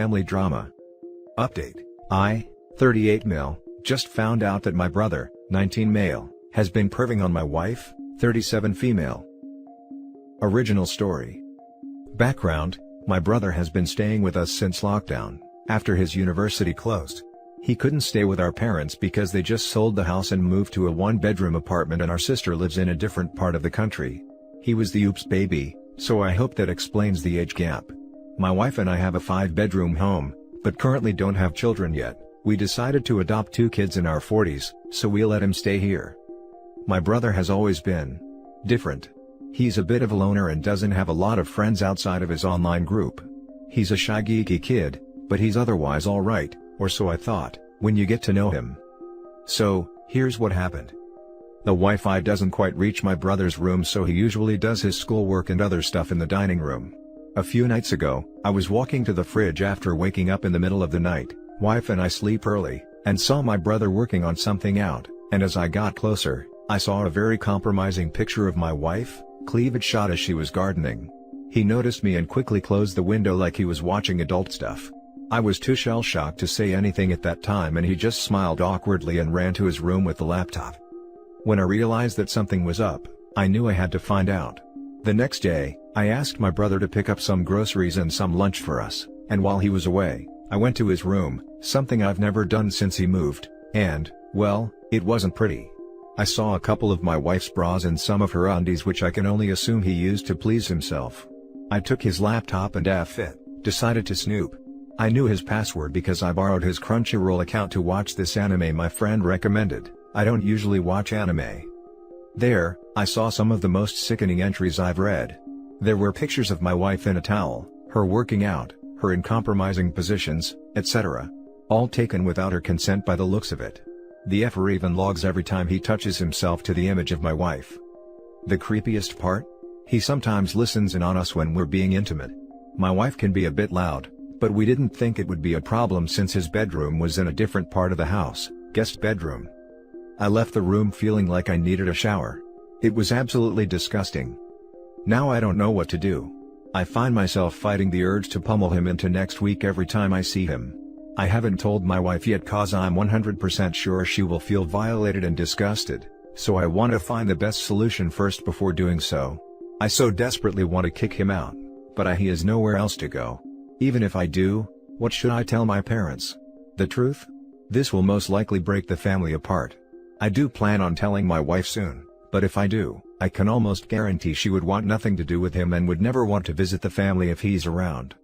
family drama. Update. I, 38 male, just found out that my brother, 19 male, has been perving on my wife, 37 female. Original story. Background: my brother has been staying with us since lockdown, after his university closed. He couldn't stay with our parents because they just sold the house and moved to a one-bedroom apartment, and our sister lives in a different part of the country. He was the oops baby, so I hope that explains the age gap. My wife and I have a 5-bedroom home, but currently don't have children yet. We decided to adopt 2 kids in our 40s, so we let him stay here. My brother has always been different. He's a bit of a loner and doesn't have a lot of friends outside of his online group. He's a shy geeky kid, but he's otherwise alright, or so I thought, when you get to know him. So, here's what happened. The Wi-Fi doesn't quite reach my brother's room, so he usually does his schoolwork and other stuff in the dining room. A few nights ago, I was walking to the fridge after waking up in the middle of the night. Wife and I sleep early, and saw my brother working on something out, and as I got closer, I saw a very compromising picture of my wife, cleavage shot as she was gardening. He noticed me and quickly closed the window like he was watching adult stuff. I was too shell-shocked to say anything at that time, and he just smiled awkwardly and ran to his room with the laptop. When I realized that something was up, I knew I had to find out. The next day, I asked my brother to pick up some groceries and some lunch for us, and while he was away, I went to his room, something I've never done since he moved, and, well, it wasn't pretty. I saw a couple of my wife's bras and some of her undies, which I can only assume he used to please himself. I took his laptop and decided to snoop. I knew his password because I borrowed his Crunchyroll account to watch this anime my friend recommended. I don't usually watch anime. There, I saw some of the most sickening entries I've read. There were pictures of my wife in a towel, her working out, her in compromising positions, etc. All taken without her consent by the looks of it. The effer even logs every time he touches himself to the image of my wife. The creepiest part? He sometimes listens in on us when we're being intimate. My wife can be a bit loud, but we didn't think it would be a problem since his bedroom was in a different part of the house, guest bedroom. I left the room feeling like I needed a shower. It was absolutely disgusting. Now I don't know what to do. I find myself fighting the urge to pummel him into next week every time I see him. I haven't told my wife yet cause I'm 100% sure she will feel violated and disgusted, so I want to find the best solution first before doing so. I so desperately want to kick him out, but he has nowhere else to go. Even if I do, what should I tell my parents? The truth? This will most likely break the family apart. I do plan on telling my wife soon, but if I do, I can almost guarantee she would want nothing to do with him and would never want to visit the family if he's around.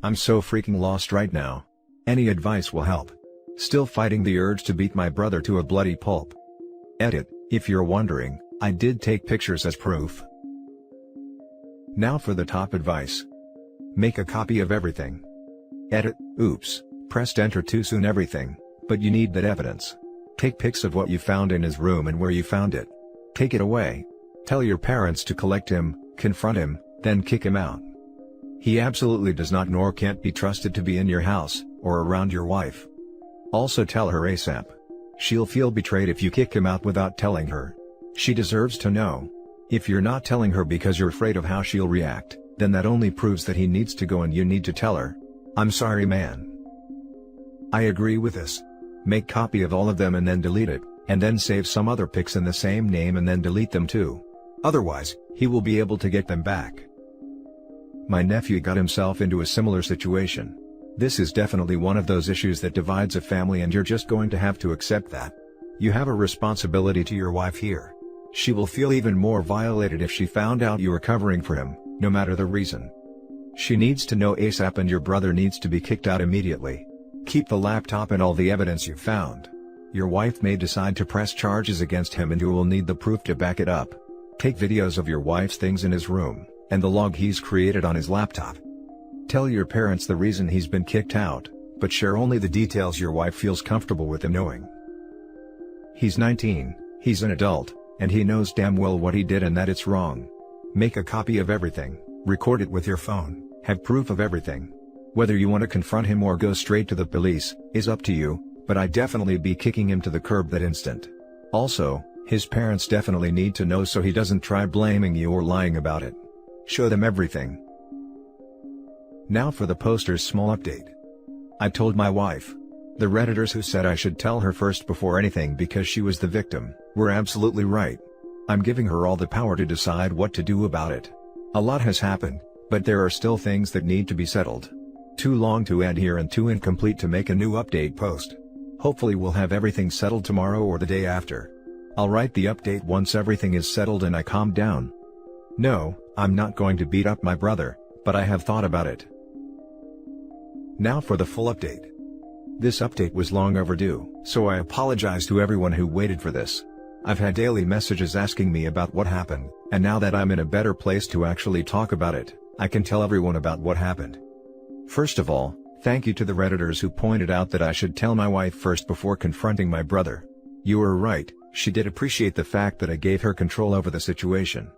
I'm so freaking lost right now. Any advice will help. Still fighting the urge to beat my brother to a bloody pulp. Edit: if you're wondering, I did take pictures as proof. Now for the top advice. Make a copy of everything. Edit: oops, pressed enter too soon. Everything, but you need that evidence. Take pics of what you found in his room and where you found it. Take it away. Tell your parents to collect him, confront him, then kick him out. He absolutely does not nor can't be trusted to be in your house, or around your wife. Also tell her ASAP. She'll feel betrayed if you kick him out without telling her. She deserves to know. If you're not telling her because you're afraid of how she'll react, then that only proves that he needs to go and you need to tell her. I'm sorry, man. I agree with this. Make copy of all of them and then delete it, and then save some other pics in the same name and then delete them too. Otherwise, he will be able to get them back. My nephew got himself into a similar situation. This is definitely one of those issues that divides a family, and you're just going to have to accept that. You have a responsibility to your wife here. She will feel even more violated if she found out you were covering for him, no matter the reason. She needs to know ASAP, and your brother needs to be kicked out immediately. Keep the laptop and all the evidence you found. Your wife may decide to press charges against him and you will need the proof to back it up. Take videos of your wife's things in his room, and the log he's created on his laptop. Tell your parents the reason he's been kicked out, but share only the details your wife feels comfortable with him knowing. He's 19, he's an adult, and he knows damn well what he did and that it's wrong. Make a copy of everything, record it with your phone, have proof of everything. Whether you want to confront him or go straight to the police, is up to you, but I'd definitely be kicking him to the curb that instant. Also, his parents definitely need to know so he doesn't try blaming you or lying about it. Show them everything. Now for the poster's small update. I told my wife. The Redditors who said I should tell her first before anything because she was the victim, were absolutely right. I'm giving her all the power to decide what to do about it. A lot has happened, but there are still things that need to be settled. Too long to add here and too incomplete to make a new update post. Hopefully we'll have everything settled tomorrow or the day after. I'll write the update once everything is settled and I calm down. No, I'm not going to beat up my brother, but I have thought about it. Now for the full update. This update was long overdue, so I apologize to everyone who waited for this. I've had daily messages asking me about what happened, and now that I'm in a better place to actually talk about it, I can tell everyone about what happened. First of all, thank you to the Redditors who pointed out that I should tell my wife first before confronting my brother. You were right, she did appreciate the fact that I gave her control over the situation.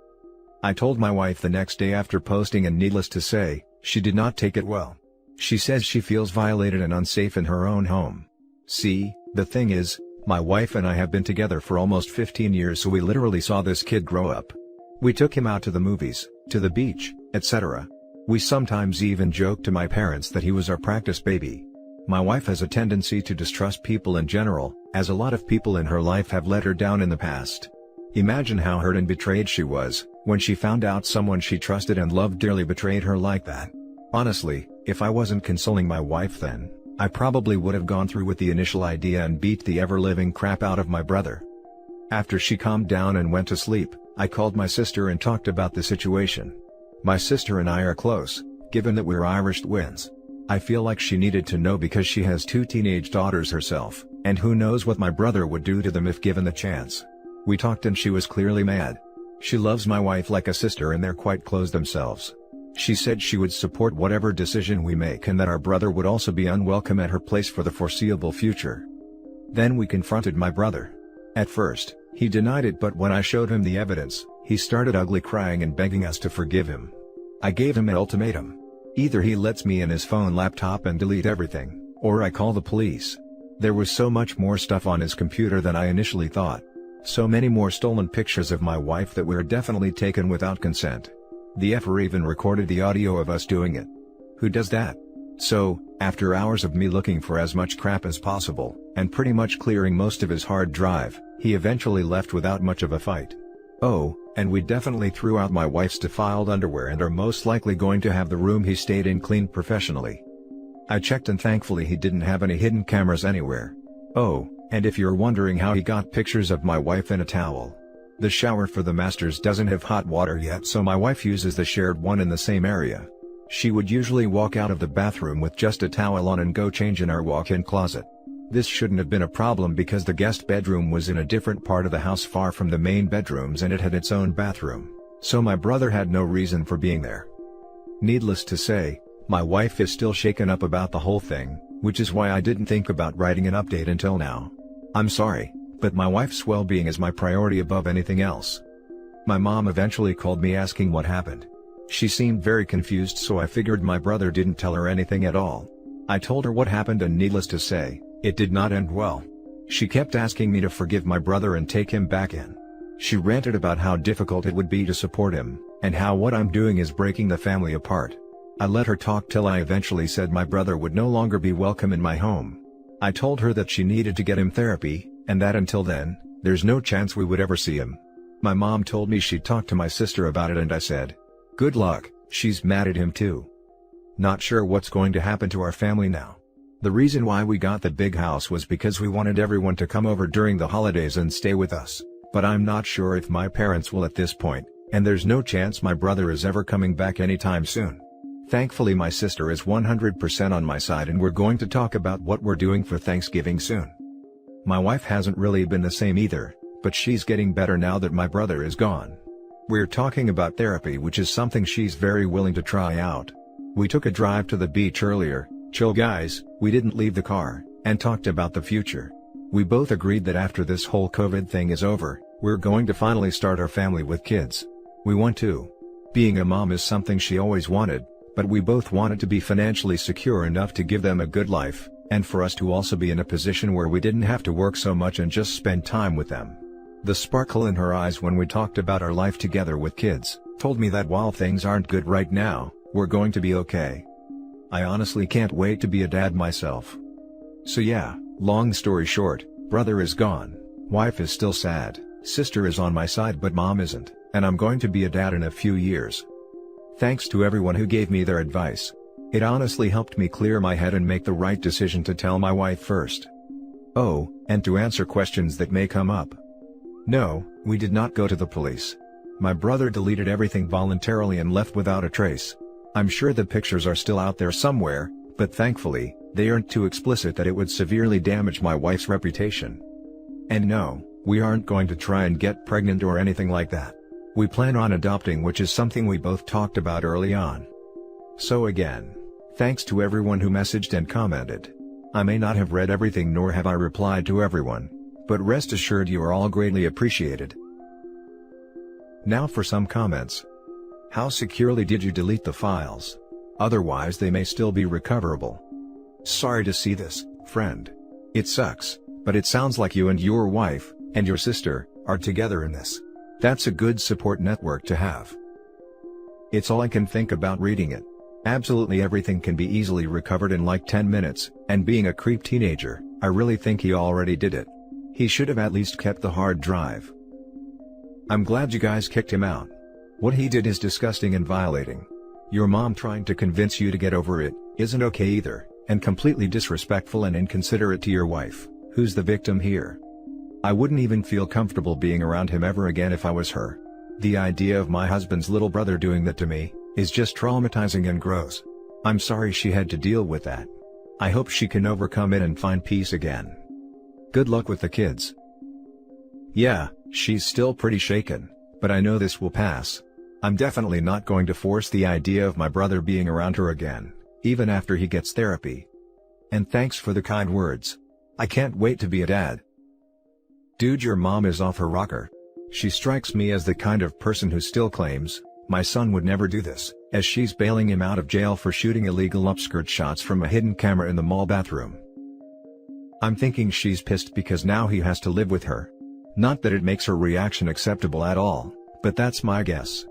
I told my wife the next day after posting, and needless to say, she did not take it well. She says she feels violated and unsafe in her own home. See, the thing is, my wife and I have been together for almost 15 years, so we literally saw this kid grow up. We took him out to the movies, to the beach, etc. We sometimes even joked to my parents that he was our practice baby. My wife has a tendency to distrust people in general, as a lot of people in her life have let her down in the past. Imagine how hurt and betrayed she was, when she found out someone she trusted and loved dearly betrayed her like that. Honestly, if I wasn't consoling my wife then, I probably would have gone through with the initial idea and beat the ever-living crap out of my brother. After she calmed down and went to sleep, I called my sister and talked about the situation. My sister and I are close, given that we're Irish twins. I feel like she needed to know because she has 2 teenage daughters herself, and who knows what my brother would do to them if given the chance. We talked and she was clearly mad. She loves my wife like a sister and they're quite close themselves. She said she would support whatever decision we make and that our brother would also be unwelcome at her place for the foreseeable future. Then we confronted my brother. At first, he denied it, but when I showed him the evidence, he started ugly crying and begging us to forgive him. I gave him an ultimatum. Either he lets me in his phone laptop and delete everything, or I call the police. There was so much more stuff on his computer than I initially thought. So many more stolen pictures of my wife that were definitely taken without consent. The effer even recorded the audio of us doing it. Who does that? So, after hours of me looking for as much crap as possible, and pretty much clearing most of his hard drive, he eventually left without much of a fight. Oh, and we definitely threw out my wife's defiled underwear and are most likely going to have the room he stayed in cleaned professionally. I checked and thankfully he didn't have any hidden cameras anywhere. Oh, and if you're wondering how he got pictures of my wife in a towel, the shower for the masters doesn't have hot water yet, so my wife uses the shared one in the same area. She would usually walk out of the bathroom with just a towel on and go change in our walk-in closet. This shouldn't have been a problem because the guest bedroom was in a different part of the house far from the main bedrooms and it had its own bathroom, so my brother had no reason for being there. Needless to say, my wife is still shaken up about the whole thing, which is why I didn't think about writing an update until now. I'm sorry, but my wife's well-being is my priority above anything else. My mom eventually called me asking what happened. She seemed very confused, so I figured my brother didn't tell her anything at all. I told her what happened and needless to say, it did not end well. She kept asking me to forgive my brother and take him back in. She ranted about how difficult it would be to support him, and how what I'm doing is breaking the family apart. I let her talk till I eventually said my brother would no longer be welcome in my home. I told her that she needed to get him therapy, and that until then, there's no chance we would ever see him. My mom told me she'd talk to my sister about it and I said, good luck, she's mad at him too. Not sure what's going to happen to our family now. The reason why we got the big house was because we wanted everyone to come over during the holidays and stay with us, but I'm not sure if my parents will at this point, and there's no chance my brother is ever coming back anytime soon. Thankfully my sister is 100% on my side and we're going to talk about what we're doing for Thanksgiving soon. My wife hasn't really been the same either, but she's getting better now that my brother is gone. We're talking about therapy, which is something she's very willing to try out. We took a drive to the beach earlier, chill guys, we didn't leave the car, and talked about the future. We both agreed that after this whole COVID thing is over, we're going to finally start our family with kids. We want to. Being a mom is something she always wanted, but we both wanted to be financially secure enough to give them a good life, and for us to also be in a position where we didn't have to work so much and just spend time with them. The sparkle in her eyes when we talked about our life together with kids, told me that while things aren't good right now, we're going to be okay. I honestly can't wait to be a dad myself. So yeah, long story short, brother is gone, wife is still sad, sister is on my side but mom isn't, and I'm going to be a dad in a few years. Thanks to everyone who gave me their advice. It honestly helped me clear my head and make the right decision to tell my wife first. Oh, and to answer questions that may come up. No, we did not go to the police. My brother deleted everything voluntarily and left without a trace. I'm sure the pictures are still out there somewhere, but thankfully, they aren't too explicit that it would severely damage my wife's reputation. And no, we aren't going to try and get pregnant or anything like that. We plan on adopting, which is something we both talked about early on. So again, thanks to everyone who messaged and commented. I may not have read everything nor have I replied to everyone, but rest assured you are all greatly appreciated. Now for some comments. How securely did you delete the files? Otherwise they may still be recoverable. Sorry to see this, friend. It sucks, but it sounds like you and your wife, and your sister, are together in this. That's a good support network to have. It's all I can think about reading it. Absolutely everything can be easily recovered in like 10 minutes, and being a creep teenager, I really think he already did it. He should have at least kept the hard drive. I'm glad you guys kicked him out. What he did is disgusting and violating. Your mom trying to convince you to get over it, isn't okay either, and completely disrespectful and inconsiderate to your wife, who's the victim here. I wouldn't even feel comfortable being around him ever again if I was her. The idea of my husband's little brother doing that to me, is just traumatizing and gross. I'm sorry she had to deal with that. I hope she can overcome it and find peace again. Good luck with the kids. Yeah, she's still pretty shaken, but I know this will pass. I'm definitely not going to force the idea of my brother being around her again, even after he gets therapy. And thanks for the kind words. I can't wait to be a dad. Dude, your mom is off her rocker. She strikes me as the kind of person who still claims, my son would never do this, as she's bailing him out of jail for shooting illegal upskirt shots from a hidden camera in the mall bathroom. I'm thinking she's pissed because now he has to live with her. Not that it makes her reaction acceptable at all, but that's my guess.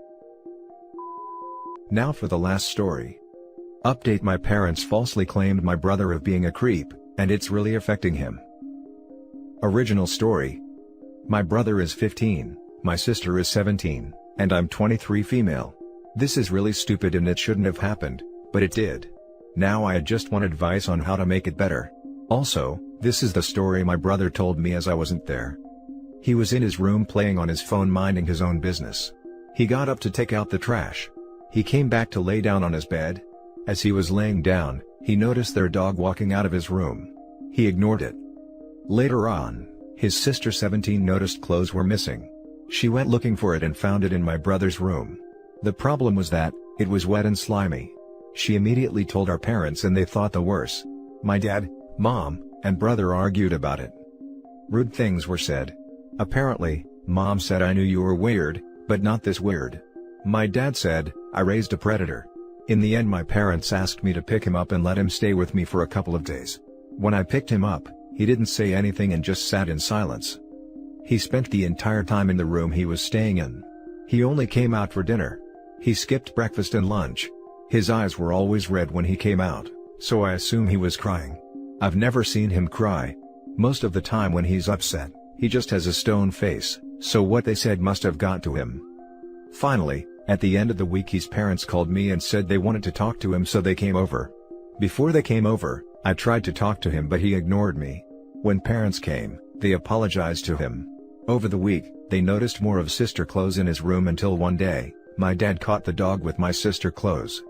Now for the last story. Update: my parents falsely claimed my brother of being a creep, and it's really affecting him. Original story. My brother is 15, my sister is 17, and I'm 23 female. This is really stupid and it shouldn't have happened, but it did. Now I just want advice on how to make it better. Also, this is the story my brother told me as I wasn't there. He was in his room playing on his phone minding his own business. He got up to take out the trash. He came back to lay down on his bed. As he was laying down, he noticed their dog walking out of his room. He ignored it. Later on, his sister 17 noticed clothes were missing. She went looking for it and found it in my brother's room. The problem was that, it was wet and slimy. She immediately told our parents and they thought the worst. My dad, mom, and brother argued about it. Rude things were said. Apparently, mom said I knew you were weird, but not this weird. My dad said, I raised a predator. In the end my parents asked me to pick him up and let him stay with me for a couple of days. When I picked him up, he didn't say anything and just sat in silence. He spent the entire time in the room he was staying in. He only came out for dinner. He skipped breakfast and lunch. His eyes were always red when he came out, so I assume he was crying. I've never seen him cry. Most of the time when he's upset, he just has a stone face, so what they said must have got to him. Finally, at the end of the week his parents called me and said they wanted to talk to him, so they came over. Before they came over, I tried to talk to him but he ignored me. When parents came, they apologized to him. Over the week, they noticed more of sister clothes in his room until one day, my dad caught the dog with my sister clothes.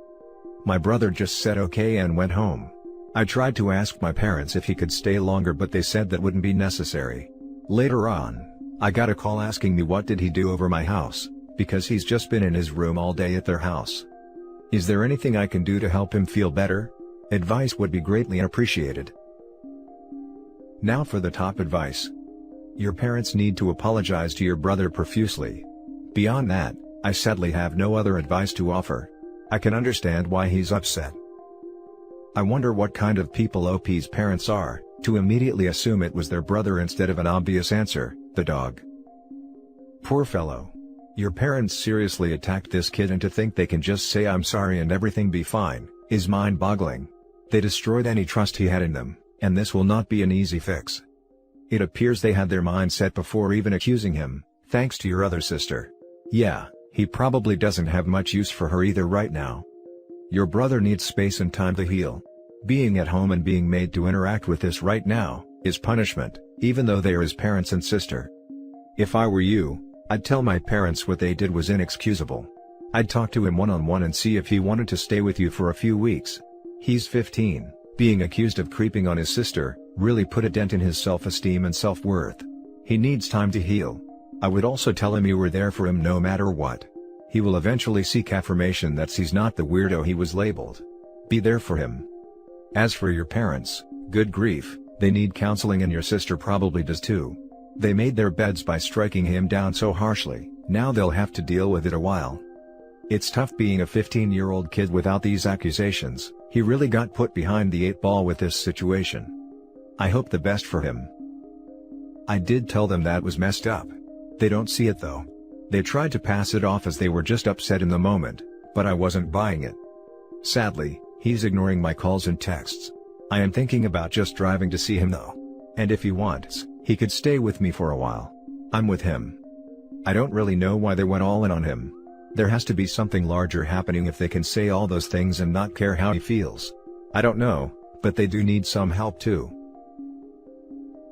My brother just said okay and went home. I tried to ask my parents if he could stay longer but they said that wouldn't be necessary. Later on, I got a call asking me what did he do over my house, because he's just been in his room all day at their house. Is there anything I can do to help him feel better? Advice would be greatly appreciated. Now for the top advice. Your parents need to apologize to your brother profusely. Beyond that, I sadly have no other advice to offer. I can understand why he's upset. I wonder what kind of people OP's parents are, to immediately assume it was their brother instead of an obvious answer, the dog. Poor fellow. Your parents seriously attacked this kid, and to think they can just say I'm sorry and everything be fine, is mind-boggling. They destroyed any trust he had in them, and this will not be an easy fix. It appears they had their mind set before even accusing him, thanks to your other sister. Yeah, he probably doesn't have much use for her either right now. Your brother needs space and time to heal. Being at home and being made to interact with this right now is punishment, even though they are his parents and sister. If I were you, I'd tell my parents what they did was inexcusable. I'd talk to him one-on-one and see if he wanted to stay with you for a few weeks. He's 15, being accused of creeping on his sister really put a dent in his self-esteem and self-worth. He needs time to heal. I would also tell him you were there for him no matter what. He will eventually seek affirmation that he's not the weirdo he was labeled. Be there for him. As for your parents, good grief, they need counseling and your sister probably does too. They made their beds by striking him down so harshly, now they'll have to deal with it a while. It's tough being a 15-year-old kid without these accusations. He really got put behind the 8 ball with this situation. I hope the best for him. I did tell them that was messed up. They don't see it though. They tried to pass it off as they were just upset in the moment, but I wasn't buying it. Sadly, he's ignoring my calls and texts. I am thinking about just driving to see him though. And if he wants, he could stay with me for a while. I'm with him. I don't really know why they went all in on him. There has to be something larger happening if they can say all those things and not care how he feels. I don't know, but they do need some help too.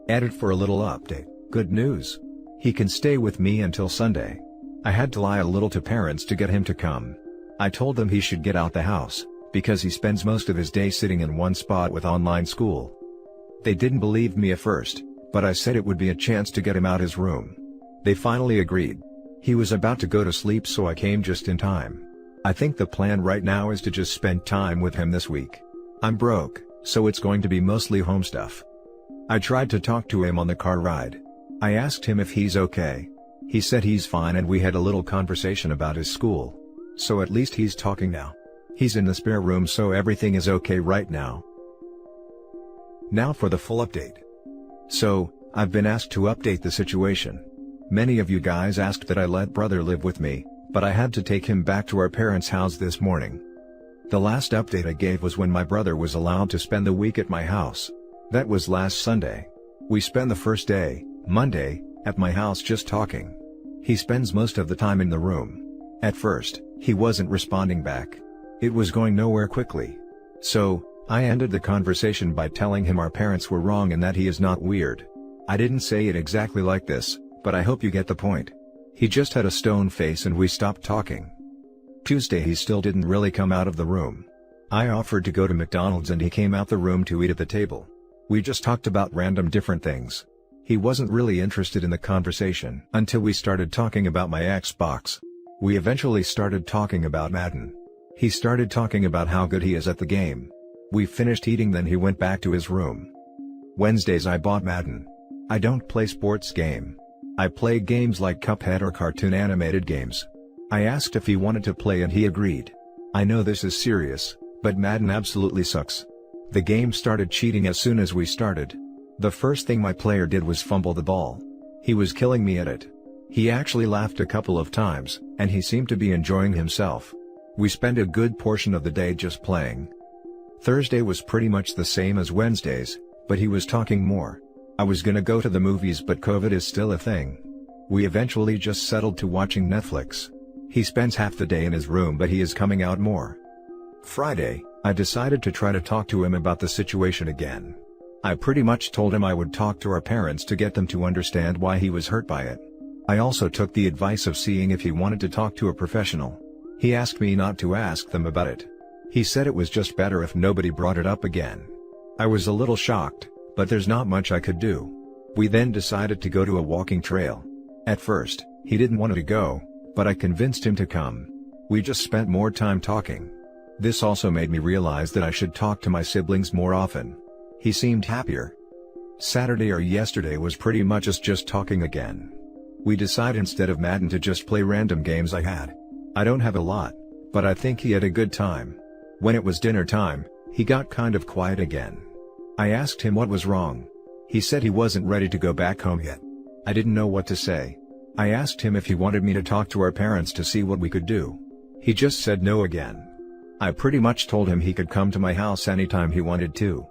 Edit for a little update. Good news. He can stay with me until Sunday. I had to lie a little to parents to get him to come. I told them he should get out the house, because he spends most of his day sitting in one spot with online school. They didn't believe me at first, but I said it would be a chance to get him out his room. They finally agreed. He was about to go to sleep, so I came just in time. I think the plan right now is to just spend time with him this week. I'm broke, so it's going to be mostly home stuff. I tried to talk to him on the car ride. I asked him if he's okay. He said he's fine and we had a little conversation about his school. So at least he's talking now. He's in the spare room, so everything is okay right now. Now for the full update. So, I've been asked to update the situation. Many of you guys asked that I let brother live with me, but I had to take him back to our parents' house this morning. The last update I gave was when my brother was allowed to spend the week at my house. That was last Sunday. We spent the first day, Monday, at my house just talking. He spends most of the time in the room. At first, he wasn't responding back. It was going nowhere quickly. So, I ended the conversation by telling him our parents were wrong and that he is not weird. I didn't say it exactly like this, but I hope you get the point. He just had a stone face and we stopped talking. Tuesday he still didn't really come out of the room. I offered to go to McDonald's and he came out the room to eat at the table. We just talked about random different things. He wasn't really interested in the conversation until we started talking about my Xbox. We eventually started talking about Madden. He started talking about how good he is at the game. We finished eating, then he went back to his room. Wednesdays I bought Madden. I don't play sports game. I play games like Cuphead or cartoon animated games. I asked if he wanted to play and he agreed. I know this is serious, but Madden absolutely sucks. The game started cheating as soon as we started. The first thing my player did was fumble the ball. He was killing me at it. He actually laughed a couple of times, and he seemed to be enjoying himself. We spent a good portion of the day just playing. Thursday was pretty much the same as Wednesdays, but he was talking more. I was gonna go to the movies, but COVID is still a thing. We eventually just settled to watching Netflix. He spends half the day in his room, but he is coming out more. Friday, I decided to try to talk to him about the situation again. I pretty much told him I would talk to our parents to get them to understand why he was hurt by it. I also took the advice of seeing if he wanted to talk to a professional. He asked me not to ask them about it. He said it was just better if nobody brought it up again. I was a little shocked, but there's not much I could do. We then decided to go to a walking trail. At first, he didn't want to go, but I convinced him to come. We just spent more time talking. This also made me realize that I should talk to my siblings more often. He seemed happier. Saturday or yesterday was pretty much us just talking again. We decided instead of Madden to just play random games I had. I don't have a lot, but I think he had a good time. When it was dinner time, he got kind of quiet again. I asked him what was wrong. He said he wasn't ready to go back home yet. I didn't know what to say. I asked him if he wanted me to talk to our parents to see what we could do. He just said no again. I pretty much told him he could come to my house anytime he wanted to.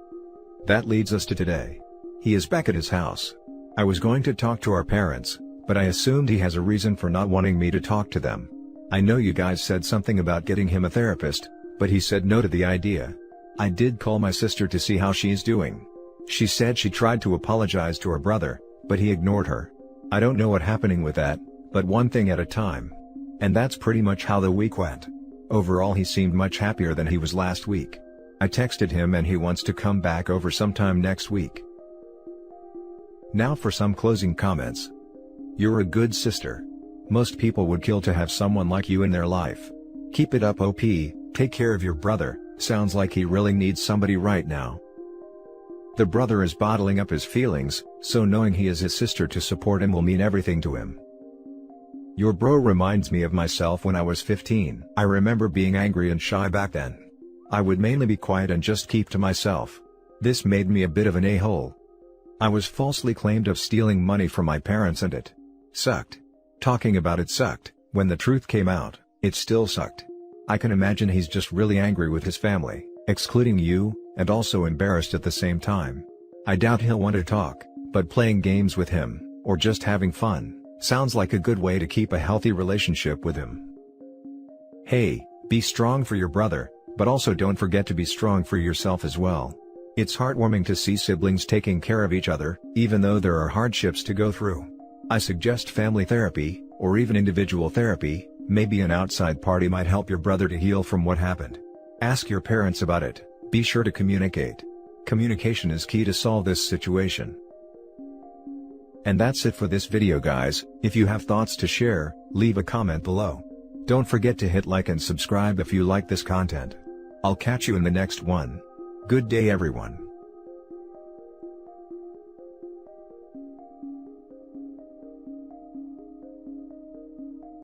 That leads us to today. He is back at his house. I was going to talk to our parents, but I assumed he has a reason for not wanting me to talk to them. I know you guys said something about getting him a therapist, but he said no to the idea. I did call my sister to see how she's doing. She said she tried to apologize to her brother, but he ignored her. I don't know what's happening with that, but one thing at a time. And that's pretty much how the week went. Overall he seemed much happier than he was last week. I texted him and he wants to come back over sometime next week. Now for some closing comments. You're a good sister. Most people would kill to have someone like you in their life. Keep it up OP, take care of your brother, sounds like he really needs somebody right now. The brother is bottling up his feelings, so knowing he is his sister to support him will mean everything to him. Your bro reminds me of myself when I was 15. I remember being angry and shy back then. I would mainly be quiet and just keep to myself. This made me a bit of an a-hole. I was falsely claimed of stealing money from my parents and it sucked. Talking about it sucked. When the truth came out, it still sucked. I can imagine he's just really angry with his family, excluding you, and also embarrassed at the same time. I doubt he'll want to talk, but playing games with him, or just having fun, sounds like a good way to keep a healthy relationship with him. Hey, be strong for your brother, but also don't forget to be strong for yourself as well. It's heartwarming to see siblings taking care of each other, even though there are hardships to go through. I suggest family therapy, or even individual therapy. Maybe an outside party might help your brother to heal from what happened. Ask your parents about it. Be sure to communicate. Communication is key to solve this situation. And that's it for this video guys. If you have thoughts to share, leave a comment below. Don't forget to hit like and subscribe if you like this content. I'll catch you in the next one. Good day everyone.